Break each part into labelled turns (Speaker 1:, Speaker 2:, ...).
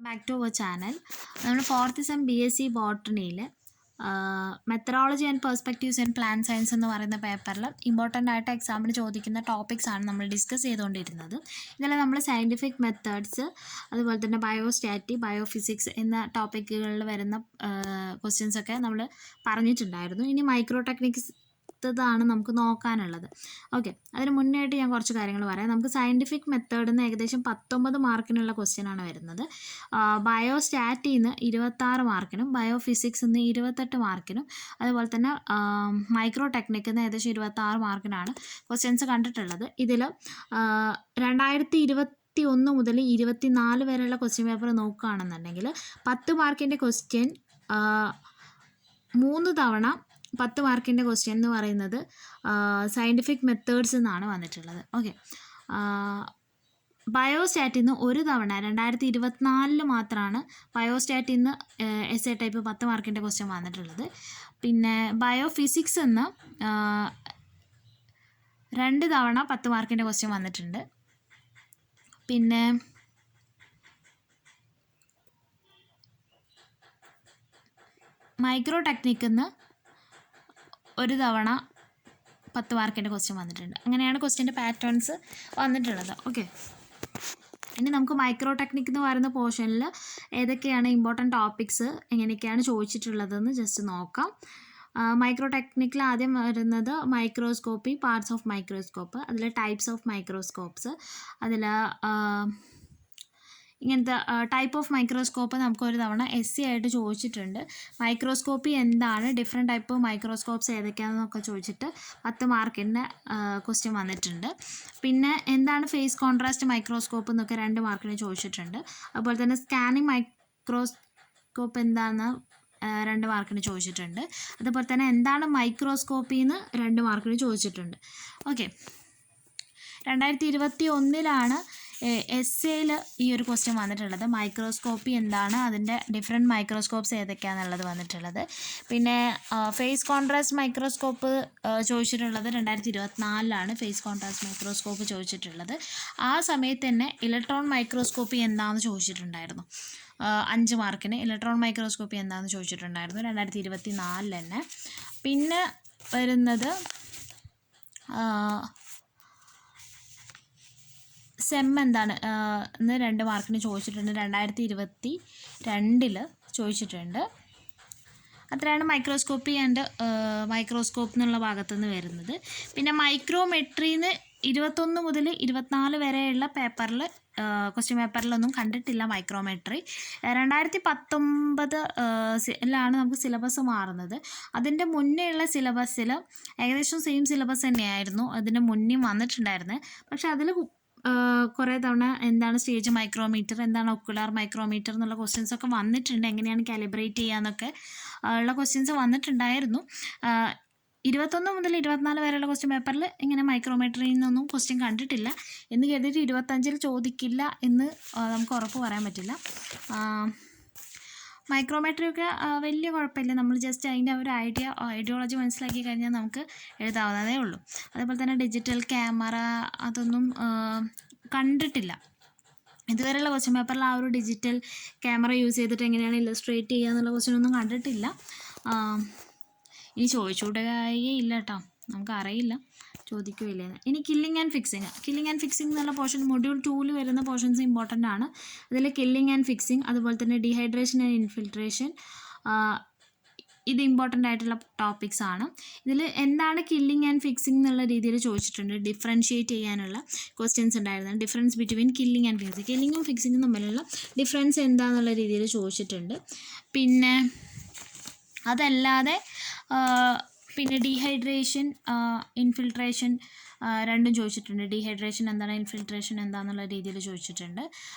Speaker 1: Back to our channel. നമ്മൾ 4th sem BSc ബോട്ടണിയിൽ methodology and perspectives and plant science എന്ന് പറയുന്ന പേപ്പറിൽ ഇമ്പോർട്ടൻ്റ് ആയിട്ട് എക്സാമിന് ചോദിക്കുന്ന ടോപ്പിക്സ് ആണ് നമ്മൾ ഡിസ്കസ് ചെയ്തുകൊണ്ടിരുന്നത്. ഇതിൽ നമ്മൾ സയൻറ്റിഫിക് മെത്തേഡ്സ്, അതുപോലെ തന്നെ ബയോസ്റ്റാറ്റി, ബയോഫിസിക്സ് എന്ന ടോപ്പിക്കുകളിൽ വരുന്ന ക്വസ്റ്റ്യൻസൊക്കെ നമ്മൾ പറഞ്ഞിട്ടുണ്ടായിരുന്നു. ഇനി മൈക്രോ ടെക്നിക്സ് ാണ് നമുക്ക് നോക്കാനുള്ളത്. ഓക്കെ, അതിന് മുന്നേ ആയിട്ട് ഞാൻ കുറച്ച് കാര്യങ്ങൾ പറയാം. നമുക്ക് സയൻറ്റിഫിക് മെത്തേഡിൽ നിന്ന് ഏകദേശം 19 മാർക്കിനുള്ള ക്വസ്റ്റ്യൻ ആണ് വരുന്നത്. ബയോസ്റ്റാറ്റിൽ നിന്ന് 26 മാർക്കിനും, ബയോഫിസിക്സിൽ നിന്ന് 28 മാർക്കിനും, അതുപോലെ തന്നെ മൈക്രോ ടെക്നിക്കിൽ നിന്ന് ഏകദേശം 26 മാർക്കിനാണ് ക്വസ്റ്റ്യൻസ് കണ്ടിട്ടുള്ളത്. ഇതിൽ 2021 മുതൽ 24 വരെയുള്ള ക്വസ്റ്റ്യൻ പേപ്പർ നോക്കുകയാണെന്നുണ്ടെങ്കിൽ 10 മാർക്കിൻ്റെ ക്വസ്റ്റ്യൻ 3 തവണ 10 മാർക്കിൻ്റെ ക്വസ്റ്റ്യൻ എന്ന് പറയുന്നത് സയൻറ്റിഫിക് മെത്തേഡ്സ് എന്നാണ് വന്നിട്ടുള്ളത്. ഓക്കെ, ബയോസ്റ്റാറ്റിൽ നിന്ന് ഒരു തവണ 2024 മാത്രമാണ് ബയോസ്റ്റാറ്റിൽ നിന്ന് എസ്എ ടൈപ്പ് 10 മാർക്കിൻ്റെ ക്വസ്റ്റ്യൻ വന്നിട്ടുള്ളത്. പിന്നെ ബയോഫിസിക്സ് എന്ന് 2 തവണ 10 മാർക്കിൻ്റെ ക്വസ്റ്റ്യൻ വന്നിട്ടുണ്ട്. പിന്നെ മൈക്രോ ടെക്നിക്കിൽ നിന്ന് ഒരു തവണ 10 മാർക്കിൻ്റെ ക്വസ്റ്റ്യൻ വന്നിട്ടുണ്ട്. അങ്ങനെയാണ് ക്വസ്റ്റ്യൻ്റെ പാറ്റേൺസ് വന്നിട്ടുള്ളത്. ഓക്കെ, ഇനി നമുക്ക് മൈക്രോ ടെക്നിക്ക് എന്ന് പറയുന്ന പോർഷനിൽ ഏതൊക്കെയാണ് ഇമ്പോർട്ടൻറ്റ് ടോപ്പിക്സ്, എങ്ങനെയൊക്കെയാണ് ചോദിച്ചിട്ടുള്ളതെന്ന് ജസ്റ്റ് നോക്കാം. മൈക്രോ ടെക്നിക്കിൽ ആദ്യം വരുന്നത് മൈക്രോസ്കോപ്പി, പാർട്സ് ഓഫ് മൈക്രോസ്കോപ്പ്, അതിൽ ടൈപ്സ് ഓഫ് മൈക്രോസ്കോപ്സ്, അതിൽ ഇങ്ങനത്തെ ടൈപ്പ് ഓഫ് മൈക്രോസ്കോപ്പ് നമുക്കൊരു തവണ SC ആയിട്ട് ചോദിച്ചിട്ടുണ്ട്. മൈക്രോസ്കോപ്പി എന്താണ്, ഡിഫറെൻറ്റ് ടൈപ്പ് മൈക്രോസ്കോപ്സ് ഏതൊക്കെയാണെന്നൊക്കെ ചോദിച്ചിട്ട് 10 മാർക്കിൻ്റെ ക്വസ്റ്റ്യൻ വന്നിട്ടുണ്ട്. പിന്നെ എന്താണ് ഫേസ് കോൺട്രാസ്റ്റ് മൈക്രോസ്കോപ്പ് എന്നൊക്കെ 2 മാർക്കിന് ചോദിച്ചിട്ടുണ്ട്. അതുപോലെ തന്നെ സ്കാനിങ് മൈക്രോസ്കോപ്പ് എന്താണെന്ന് 2 മാർക്കിന് ചോദിച്ചിട്ടുണ്ട്. അതുപോലെ തന്നെ എന്താണ് മൈക്രോസ്കോപ്പിന്ന് 2 മാർക്കിന് ചോദിച്ചിട്ടുണ്ട്. ഓക്കെ, 2021 എസ്സേയിൽ ഈ ഒരു ക്വസ്റ്റ്യൻ വന്നിട്ടുള്ളത്. മൈക്രോസ്കോപ്പി എന്താണ്, അതിൻ്റെ ഡിഫറെൻറ്റ് മൈക്രോസ്കോപ്സ് ഏതൊക്കെയാണെന്നുള്ളത് വന്നിട്ടുള്ളത്. പിന്നെ ഫേസ് കോൺട്രാസ്റ്റ് മൈക്രോസ്കോപ്പ് ചോദിച്ചിട്ടുള്ളത് 2024 ഫേസ് കോൺട്രാസ്റ്റ് മൈക്രോസ്കോപ്പ് ചോദിച്ചിട്ടുള്ളത്. ആ സമയത്ത് തന്നെ ഇലക്ട്രോൺ മൈക്രോസ്കോപ്പി എന്താണെന്ന് ചോദിച്ചിട്ടുണ്ടായിരുന്നു. 5 മാർക്കിന് ഇലക്ട്രോൺ മൈക്രോസ്കോപ്പി എന്താണെന്ന് ചോദിച്ചിട്ടുണ്ടായിരുന്നു 2024 തന്നെ. പിന്നെ വരുന്നത് സെം എന്താണ് എന്ന് 2 മാർക്കിന് ചോദിച്ചിട്ടുണ്ട്. 2022 ചോദിച്ചിട്ടുണ്ട്. അത്രയാണ് മൈക്രോസ്കോപ്പി ആൻഡ് മൈക്രോസ്കോപ്പ് എന്നുള്ള ഭാഗത്തുനിന്ന് വരുന്നത്. പിന്നെ മൈക്രോമെട്രിന്ന് 21 മുതൽ 24 വരെയുള്ള പേപ്പറിൽ ക്വസ്റ്റ്യൻ പേപ്പറിലൊന്നും കണ്ടിട്ടില്ല മൈക്രോമെട്രി. 2019 നമുക്ക് സിലബസ് മാറുന്നത്. അതിൻ്റെ മുന്നേ ഉള്ള സിലബസിൽ ഏകദേശം സെയിം സിലബസ് തന്നെയായിരുന്നു അതിൻ്റെ മുന്നേ വന്നിട്ടുണ്ടായിരുന്നത്. പക്ഷേ അതിൽ കുറേ തവണ എന്താണ് സ്റ്റേജ് മൈക്രോമീറ്റർ, എന്താണ് ഒക്കുലാർ മൈക്രോമീറ്റർ എന്നുള്ള ക്വസ്റ്റ്യൻസൊക്കെ വന്നിട്ടുണ്ട്. എങ്ങനെയാണ് കാലിബ്രേറ്റ് ചെയ്യാന്നൊക്കെ ഉള്ള ക്വസ്റ്റ്യൻസ് വന്നിട്ടുണ്ടായിരുന്നു. 21 മുതൽ 24 വരെയുള്ള ക്വസ്റ്റ്യൻ പേപ്പറിൽ ഇങ്ങനെ മൈക്രോമീറ്ററിൽ നിന്നൊന്നും ക്വസ്റ്റ്യൻ കണ്ടിട്ടില്ല എന്ന് കരുതിയിട്ട് 25 ചോദിക്കില്ല എന്ന് നമുക്ക് ഉറപ്പ് പറയാൻ പറ്റില്ല. മൈക്രോമെട്രി ഒക്കെ വലിയ കുഴപ്പമില്ല, നമ്മൾ ജസ്റ്റ് അതിൻ്റെ ഒരു ഐഡിയോളജി മനസ്സിലാക്കി കഴിഞ്ഞാൽ നമുക്ക് എഴുതാവുന്നതേ ഉള്ളൂ. അതേപോലെ തന്നെ ഡിജിറ്റൽ ക്യാമറ അതൊന്നും കണ്ടിട്ടില്ല ഇതുവരെയുള്ള ക്വസ്റ്റ്യൻ പേപ്പറിൽ. ആ ഒരു ഡിജിറ്റൽ ക്യാമറ യൂസ് ചെയ്തിട്ട് എങ്ങനെയാണ് ഇല്ലസ്ട്രേറ്റ് ചെയ്യുക എന്നുള്ള ക്വസ്റ്റ്യൻ ഒന്നും കണ്ടിട്ടില്ല. ഇനി ചോദിച്ചുകൂടുകയേ ഇല്ല കേട്ടോ, നമുക്കറിയില്ല ചോദിക്കുകയില്ലേന്ന്. ഇനി കില്ലിംഗ് ആൻഡ് ഫിക്സിങ് എന്നുള്ള പോർഷൻ മൊഡ്യൂൾ 2 വരുന്ന പോർഷൻസ് ഇമ്പോർട്ടൻ്റ് ആണ്. അതിൽ കില്ലിംഗ് ആൻഡ് ഫിക്സിങ്, അതുപോലെ തന്നെ ഡീഹൈഡ്രേഷൻ ആൻഡ് ഇൻഫിൽട്രേഷൻ, ഇത് ഇമ്പോർട്ടൻ്റ് ആയിട്ടുള്ള ടോപ്പിക്സ് ആണ്. ഇതിൽ എന്താണ് കില്ലിംഗ് ആൻഡ് ഫിക്സിംഗ് എന്നുള്ള രീതിയിൽ ചോദിച്ചിട്ടുണ്ട്. ഡിഫറൻഷ്യേറ്റ് ചെയ്യാനുള്ള ക്വസ്റ്റ്യൻസ് ഉണ്ടായിരുന്നു. Difference between killing and fixing, കില്ലിങ്ങും ഫിക്സിങ്ങും തമ്മിലുള്ള ഡിഫറൻസ് എന്താണെന്നുള്ള രീതിയിൽ ചോദിച്ചിട്ടുണ്ട്. പിന്നെ അതല്ലാതെ പിന്നെ ഡീഹൈഡ്രേഷൻ, ഇൻഫിൽട്രേഷൻ രണ്ടും ചോദിച്ചിട്ടുണ്ട്. ഡീഹൈഡ്രേഷൻ എന്താണ്, ഇൻഫിൽട്രേഷൻ എന്താണെന്നുള്ള രീതിയിൽ ചോദിച്ചിട്ടുണ്ട്.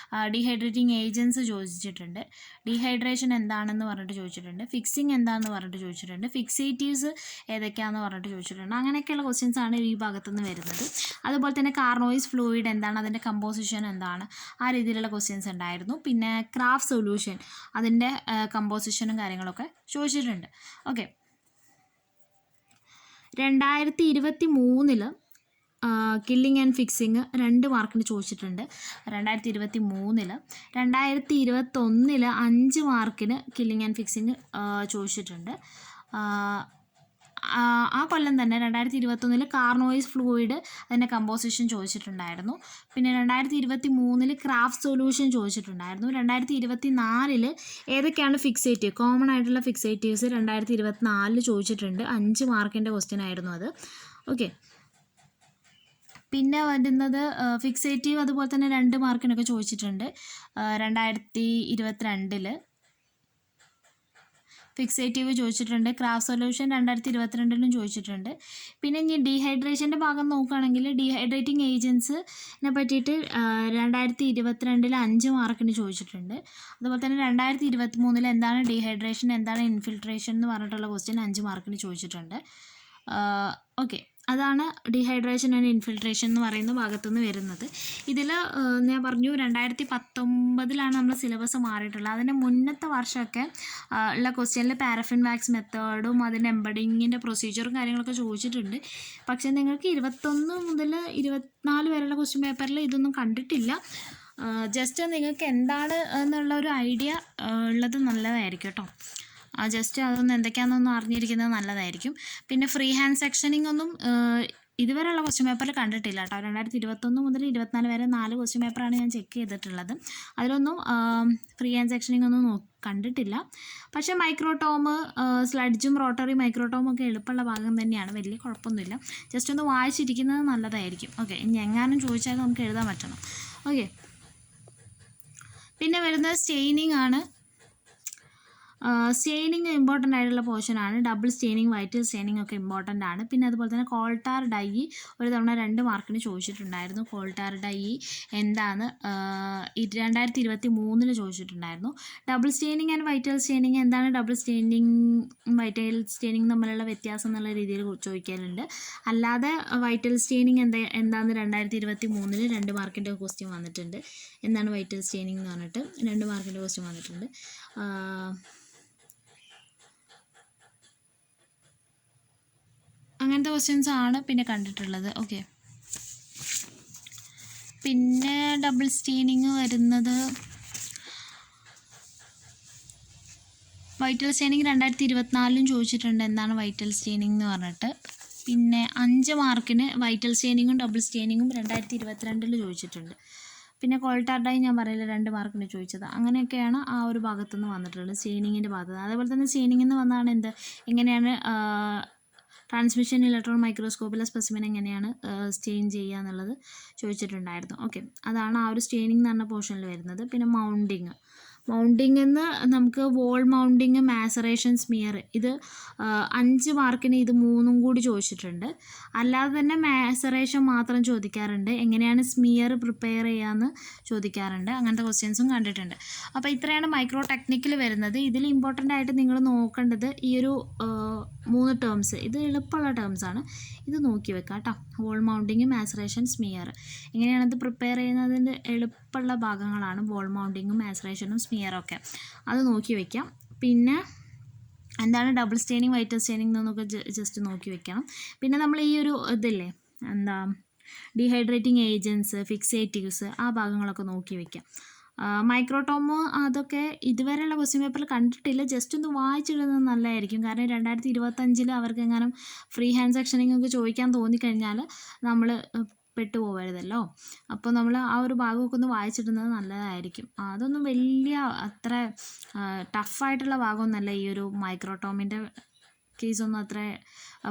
Speaker 1: ഡീഹൈഡ്രേറ്റിംഗ് ഏജൻറ്റ്സ് ചോദിച്ചിട്ടുണ്ട്. ഡീഹൈഡ്രേഷൻ എന്താണെന്ന് പറഞ്ഞിട്ട് ചോദിച്ചിട്ടുണ്ട്. ഫിക്സിങ് എന്താണെന്ന് പറഞ്ഞിട്ട് ചോദിച്ചിട്ടുണ്ട്. ഫിക്സേറ്റീവ്സ് ഏതൊക്കെയാണെന്ന് പറഞ്ഞിട്ട് ചോദിച്ചിട്ടുണ്ട്. അങ്ങനെയൊക്കെയുള്ള ക്വസ്റ്റ്യൻസ് ആണ് ഈ ഭാഗത്തുനിന്ന് വരുന്നത്. അതുപോലെ തന്നെ കാർനോയിസ് ഫ്ലൂയിഡ് എന്താണ്, അതിൻ്റെ കമ്പോസിഷൻ എന്താണ്, ആ രീതിയിലുള്ള ക്വസ്റ്റ്യൻസ് ഉണ്ടായിരുന്നു. പിന്നെ ക്രാഫ്റ്റ് സൊല്യൂഷൻ, അതിൻ്റെ കമ്പോസിഷനും കാര്യങ്ങളൊക്കെ ചോദിച്ചിട്ടുണ്ട്. ഓക്കെ, 2023 കില്ലിംഗ് ആൻഡ് ഫിക്സിങ് 2 മാർക്കിന് ചോദിച്ചിട്ടുണ്ട് 2023. 2021 5 മാർക്കിന് കില്ലിംഗ് ആൻഡ് ഫിക്സിങ് ചോദിച്ചിട്ടുണ്ട്. ആ കൊല്ലം തന്നെ 2021 കാർനോയിസ് ഫ്ലൂയിഡ് അതിൻ്റെ കമ്പോസിഷൻ ചോദിച്ചിട്ടുണ്ടായിരുന്നു. പിന്നെ 2023 ക്രാഫ്റ്റ് സൊല്യൂഷൻ ചോദിച്ചിട്ടുണ്ടായിരുന്നു. 2024 ഏതൊക്കെയാണ് ഫിക്സേറ്റീവ്, കോമൺ ആയിട്ടുള്ള ഫിക്സേറ്റീവ്സ് 2024 ചോദിച്ചിട്ടുണ്ട്. 5 മാർക്കിൻ്റെ ക്വസ്റ്റ്യൻ ആയിരുന്നു അത്. ഓക്കെ, പിന്നെ വരുന്നത് ഫിക്സേറ്റീവ് അതുപോലെ തന്നെ 2 മാർക്കിനൊക്കെ ചോദിച്ചിട്ടുണ്ട്. 2022 ഫിക്സേറ്റീവ് ചോദിച്ചിട്ടുണ്ട്. ക്രാഫ്റ്റ് സൊല്യൂഷൻ 2022 ചോദിച്ചിട്ടുണ്ട്. പിന്നെ ഇനി ഡീഹൈഡ്രേഷൻ്റെ ഭാഗം നോക്കുകയാണെങ്കിൽ ഡീഹൈഡ്രേറ്റിംഗ് ഏജൻസിനെ പറ്റിയിട്ട് 2022 5 മാർക്കിന് ചോദിച്ചിട്ടുണ്ട്. അതുപോലെ തന്നെ 2023 എന്താണ് ഡീഹൈഡ്രേഷൻ, എന്താണ് ഇൻഫിൽട്രേഷൻ എന്ന് പറഞ്ഞിട്ടുള്ള ക്വസ്റ്റ്യൻ 5 മാർക്കിന് ചോദിച്ചിട്ടുണ്ട്. ഓക്കെ, അതാണ് ഡീഹൈഡ്രേഷൻ ആൻഡ് ഇൻഫിൽട്രേഷൻ എന്ന് പറയുന്ന ഭാഗത്തുനിന്ന് വരുന്നത്. ഇതിൽ ഞാൻ പറഞ്ഞു 2019 നമ്മൾ സിലബസ് മാറിയിട്ടുള്ളത്. അതിൻ്റെ മുന്നത്തെ വർഷമൊക്കെ ഉള്ള ക്വസ്റ്റ്യനിൽ പാരഫിൻ വാക്സ് മെത്തേഡും അതിൻ്റെ എംബഡിങ്ങിൻ്റെ പ്രൊസീജിയറും കാര്യങ്ങളൊക്കെ ചോദിച്ചിട്ടുണ്ട്. പക്ഷേ നിങ്ങൾക്ക് 21 മുതൽ 24 വരെയുള്ള ക്വസ്റ്റ്യൻ പേപ്പറിൽ ഇതൊന്നും കണ്ടിട്ടില്ല. ജസ്റ്റ് നിങ്ങൾക്ക് എന്താണ് എന്നുള്ള ഒരു ഐഡിയ ഉള്ളത് നല്ലതായിരിക്കും കേട്ടോ. ജസ്റ്റ് അതൊന്ന് എന്തൊക്കെയാണെന്നൊന്നും അറിഞ്ഞിരിക്കുന്നത് നല്ലതായിരിക്കും. പിന്നെ ഫ്രീ ഹാൻഡ് സെക്ഷനിങ് ഒന്നും ഇതുവരെയുള്ള ക്വസ്റ്റ്യൻ പേപ്പറിൽ കണ്ടിട്ടില്ല കേട്ടോ. 2021 മുതൽ 24 വരെ 4 ക്വസ്റ്റ്യൻ പേപ്പറാണ് ഞാൻ ചെക്ക് ചെയ്തിട്ടുള്ളത്. അതിലൊന്നും ഫ്രീ ഹാൻഡ് സെക്ഷനിങ് ഒന്നും കണ്ടിട്ടില്ല. പക്ഷേ മൈക്രോടോം, സ്ലഡ്ജും റോട്ടറി മൈക്രോടോമും ഒക്കെ എളുപ്പമുള്ള ഭാഗം തന്നെയാണ്, വലിയ കുഴപ്പമൊന്നുമില്ല. ജസ്റ്റ് ഒന്ന് വായിച്ചിരിക്കുന്നത് നല്ലതായിരിക്കും. ഓക്കെ, ഇനി എങ്ങാനും ചോദിച്ചാൽ നമുക്ക് എഴുതാൻ പറ്റണം. ഓക്കെ, പിന്നെ വരുന്നത് സ്റ്റെയിനിങ് ആണ്. സ്റ്റെയിനിങ് ഇമ്പോർട്ടൻ്റ് ആയിട്ടുള്ള പോർഷനാണ്. ഡബിൾ സ്റ്റെയിനിങ്, വൈറ്റ് സ്റ്റെയിനിങ് ഒക്കെ ഇമ്പോർട്ടൻ്റ് ആണ്. പിന്നെ അതുപോലെ തന്നെ കോൾട്ടാർ ഡൈ ഒരു തവണ 2 മാർക്കിന് ചോദിച്ചിട്ടുണ്ടായിരുന്നു. കോൾട്ടാർ ഡൈ എന്താണ് 2023 ചോദിച്ചിട്ടുണ്ടായിരുന്നു. Double staining and vital staining എന്താണ് ഡബിൾ സ്റ്റെയിനിങ് വൈറ്റൽ സ്റ്റെയിനിങ് തമ്മിലുള്ള വ്യത്യാസം എന്നുള്ള രീതിയിൽ ചോദിക്കലുണ്ട്. അല്ലാതെ വൈറ്റൽ സ്റ്റെയിനിങ് എന്താണെന്ന് 2023 2 മാർക്കിൻ്റെ ക്വസ്റ്റ്യൻ വന്നിട്ടുണ്ട്. എന്താണ് വൈറ്റൽ സ്റ്റെയിനിങ് എന്ന് പറഞ്ഞിട്ട് 2 മാർക്കിൻ്റെ ക്വസ്റ്റ്യൻ വന്നിട്ടുണ്ട്. അങ്ങനത്തെ ക്വസ്റ്റ്യൻസ് ആണ് പിന്നെ കണ്ടിട്ടുള്ളത്. ഓക്കെ, പിന്നെ ഡബിൾ സ്റ്റെയിനിങ് വരുന്നത് വൈറ്റൽ സ്റ്റെയിനിങ് 2024 ചോദിച്ചിട്ടുണ്ട്. എന്താണ് വൈറ്റൽ സ്റ്റെയിനിങ് എന്ന് പറഞ്ഞിട്ട്. പിന്നെ 5 മാർക്കിന് വൈറ്റൽ സ്റ്റെയിനിങ്ങും ഡബിൾ സ്റ്റെയിനിങ്ങും 2022 ചോദിച്ചിട്ടുണ്ട്. പിന്നെ കോൾട്ടാർ ഡൈ ഞാൻ പറയില്ല 2 മാർക്കിന് ചോദിച്ചത്. അങ്ങനെയൊക്കെയാണ് ആ ഒരു ഭാഗത്തുനിന്ന് വന്നിട്ടുള്ളത്, സ്റ്റെയിനിങ്ങിൻ്റെ ഭാഗത്ത്. അതേപോലെ തന്നെ സ്റ്റെയിനിങ്ങിൽ നിന്ന് വന്നാണ് എങ്ങനെയാണ് ട്രാൻസ്മിഷൻ ഇലക്ട്രോൺ മൈക്രോസ്കോപ്പിലെ സ്പെസിമെൻ എങ്ങനെയാണ് സ്റ്റെയിൻ ചെയ്യുക എന്നുള്ളത് ചോദിച്ചിട്ടുണ്ടായിരുന്നു. ഓക്കെ, അതാണ് ആ ഒരു സ്റ്റെയിനിങ് എന്ന് പറഞ്ഞ പോർഷനിൽ വരുന്നത്. പിന്നെ മൗണ്ടിങ് നമുക്ക് വോൾ മൗണ്ടിങ്, മാസറേഷൻ, സ്മിയർ ഇത് 5 മാർക്കിന് ഇത് 3 കൂടി ചോദിച്ചിട്ടുണ്ട്. അല്ലാതെ തന്നെ മാസറേഷൻ മാത്രം ചോദിക്കാറുണ്ട്. എങ്ങനെയാണ് സ്മിയർ പ്രിപ്പയർ ചെയ്യാമെന്ന് ചോദിക്കാറുണ്ട്. അങ്ങനത്തെ ക്വസ്റ്റ്യൻസും കണ്ടിട്ടുണ്ട്. അപ്പോൾ ഇത്രയാണ് മൈക്രോ ടെക്നിക്കിൽ വരുന്നത്. ഇതിൽ ഇമ്പോർട്ടൻ്റ് ആയിട്ട് നിങ്ങൾ നോക്കേണ്ടത് ഈ ഒരു 3 ടേംസ്. ഇത് എളുപ്പമുള്ള ടേംസാണ്, ഇത് നോക്കി വെക്കാം കേട്ടോ. വോൾ മൗണ്ടിങ്, മാസറേഷൻ, സ്മിയർ എങ്ങനെയാണത് പ്രിപ്പയർ ചെയ്യുന്നതിൻ്റെ എളുപ്പമുള്ള ഭാഗങ്ങളാണ് വോൾ മൗണ്ടിങ്ങും മാസറേഷനും സ്മിയറൊക്കെ. അത് നോക്കി വയ്ക്കാം. പിന്നെ എന്താണ് ഡബിൾ സ്റ്റെയിനിങ്, വൈറ്റൽ സ്റ്റെയിനിങ് എന്നൊക്കെ ജസ്റ്റ് നോക്കി വെക്കണം. പിന്നെ നമ്മൾ ഈ ഒരു ഇതില്ലേ ഡീഹൈഡ്രേറ്റിംഗ് ഏജൻസ്, ഫിക്സേറ്റീവ്സ് ആ ഭാഗങ്ങളൊക്കെ നോക്കി വയ്ക്കാം. മൈക്രോടോമോ അതൊക്കെ ഇതുവരെയുള്ള ക്വസ്റ്റ്യൻ പേപ്പറിൽ കണ്ടിട്ടില്ല. ജസ്റ്റ് ഒന്ന് വായിച്ചിടുന്നത് നല്ലതായിരിക്കും. കാരണം 2025 അവർക്ക് എങ്ങാനും ഫ്രീ ഹാൻഡ് സെക്ഷനിങ് ഒക്കെ ചോദിക്കാൻ തോന്നിക്കഴിഞ്ഞാൽ നമ്മൾ പെട്ടുപോകരുതല്ലോ. അപ്പോൾ നമ്മൾ ആ ഒരു ഭാഗമൊക്കെ ഒന്ന് വായിച്ചിടുന്നത് നല്ലതായിരിക്കും. അതൊന്നും വലിയ അത്ര ടഫായിട്ടുള്ള ഭാഗമൊന്നുമല്ല. ഈ ഒരു മൈക്രോടോമിൻ്റെ കേസൊന്നും അത്ര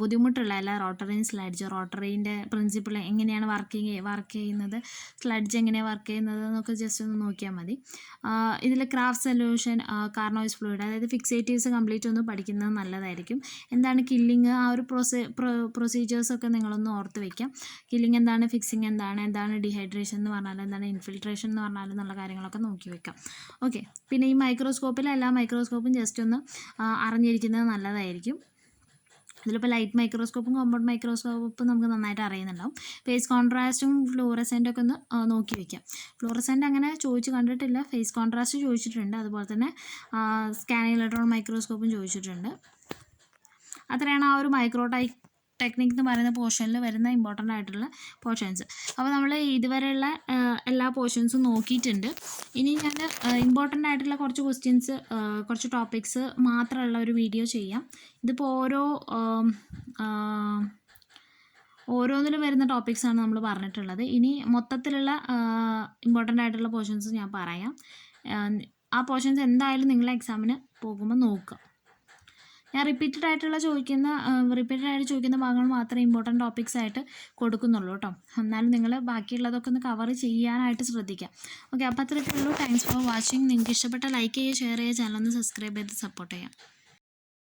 Speaker 1: ബുദ്ധിമുട്ടുള്ള അല്ല. റോട്ടറിയും സ്ലഡ്ജ്, റോട്ടറീൻ്റെ പ്രിൻസിപ്പിൾ എങ്ങനെയാണ് വർക്ക് ചെയ്യുന്നത്, സ്ലഡ്ജ് എങ്ങനെയാണ് വർക്ക് ചെയ്യുന്നത് എന്നൊക്കെ ജസ്റ്റ് ഒന്ന് നോക്കിയാൽ മതി. ഇതിൽ ക്രാഫ്റ്റ് സൊല്യൂഷൻ, കാർനോയിസ് ഫ്ലൂയിഡ്, അതായത് ഫിക്സേറ്റീവ്സ് കംപ്ലീറ്റ് ഒന്ന് പഠിക്കുന്നത് നല്ലതായിരിക്കും. എന്താണ് കില്ലിങ്, ആ ഒരു പ്രൊസീജിയേഴ്സൊക്കെ നിങ്ങളൊന്ന് ഓർത്ത് വയ്ക്കാം. കില്ലിങ് എന്താണ്, ഫിക്സിങ് എന്താണ് ഡീഹൈഡ്രേഷൻ എന്ന് പറഞ്ഞാൽ എന്താണ്, ഇൻഫിൽട്രേഷൻ എന്ന് പറഞ്ഞാൽ എന്നുള്ള കാര്യങ്ങളൊക്കെ നോക്കി വയ്ക്കാം. ഓക്കെ, പിന്നെ ഈ മൈക്രോസ്കോപ്പിൽ എല്ലാ മൈക്രോസ്കോപ്പും ജസ്റ്റ് ഒന്ന് അറിഞ്ഞിരിക്കുന്നത് നല്ലതായിരിക്കും. ഇതിലിപ്പോൾ ലൈറ്റ് മൈക്രോസ്കോപ്പും കോമ്പൗണ്ട് മൈക്രോസ്കോപ്പും നമുക്ക് നന്നായിട്ട് അറിയുന്നുണ്ടാവും. ഫേസ് കോൺട്രാസ്റ്റും ഫ്ലൂറസെൻ്റും ഒക്കെ ഒന്ന് നോക്കി വയ്ക്കാം. ഫ്ലൂറസെൻ്റ് അങ്ങനെ ചോദിച്ച് കണ്ടിട്ടില്ല. ഫേസ് കോൺട്രാസ്റ്റ് ചോദിച്ചിട്ടുണ്ട്. അതുപോലെ തന്നെ സ്കാനിങ് ഇലക്ട്രോൺ മൈക്രോസ്കോപ്പും ചോദിച്ചിട്ടുണ്ട്. അത്രയാണ് ആ ഒരു ടെക്നിക് എന്ന് പറയുന്ന പോർഷനിൽ വരുന്ന ഇമ്പോർട്ടൻ്റ് ആയിട്ടുള്ള പോർഷൻസ്. അപ്പോൾ നമ്മൾ ഇതുവരെയുള്ള എല്ലാ പോർഷൻസും നോക്കിയിട്ടുണ്ട്. ഇനി ഞാൻ ഇമ്പോർട്ടൻ്റ് ആയിട്ടുള്ള കുറച്ച് ക്വസ്റ്റ്യൻസ്, കുറച്ച് ടോപ്പിക്സ് മാത്രമുള്ള ഒരു വീഡിയോ ചെയ്യാം. ഇതിപ്പോൾ ഓരോന്നിലും വരുന്ന ടോപ്പിക്സാണ് നമ്മൾ പറഞ്ഞിട്ടുള്ളത്. ഇനി മൊത്തത്തിലുള്ള ഇമ്പോർട്ടൻ്റ് ആയിട്ടുള്ള പോർഷൻസ് ഞാൻ പറയാം. ആ പോർഷൻസ് എന്തായാലും നിങ്ങൾ എക്സാമിന് പോകുമ്പോൾ നോക്കുക. ഞാൻ റിപ്പീറ്റഡ് ആയിട്ട് ചോദിക്കുന്ന ഭാഗങ്ങൾ മാത്രമേ ഇമ്പോർട്ടൻ്റ് ടോപ്പിക്സ് ആയിട്ട് കൊടുക്കുന്നുള്ളൂ കേട്ടോ. എന്നാലും നിങ്ങൾ ബാക്കിയുള്ളതൊക്കെ ഒന്ന് കവർ ചെയ്യാനായിട്ട് ശ്രദ്ധിക്കുക. ഓക്കെ, അപ്പോൾ അത്രയൊക്കെ ഉള്ളൂ. Thanks for watching. നിങ്ങൾക്ക് ഇഷ്ടപ്പെട്ട ലൈക്ക് ചെയ്യുക, ഷെയർ ചെയ്യുക, ചാനൽ ഒന്ന് സബ്സ്ക്രൈബ് ചെയ്ത് സപ്പോർട്ട് ചെയ്യാം.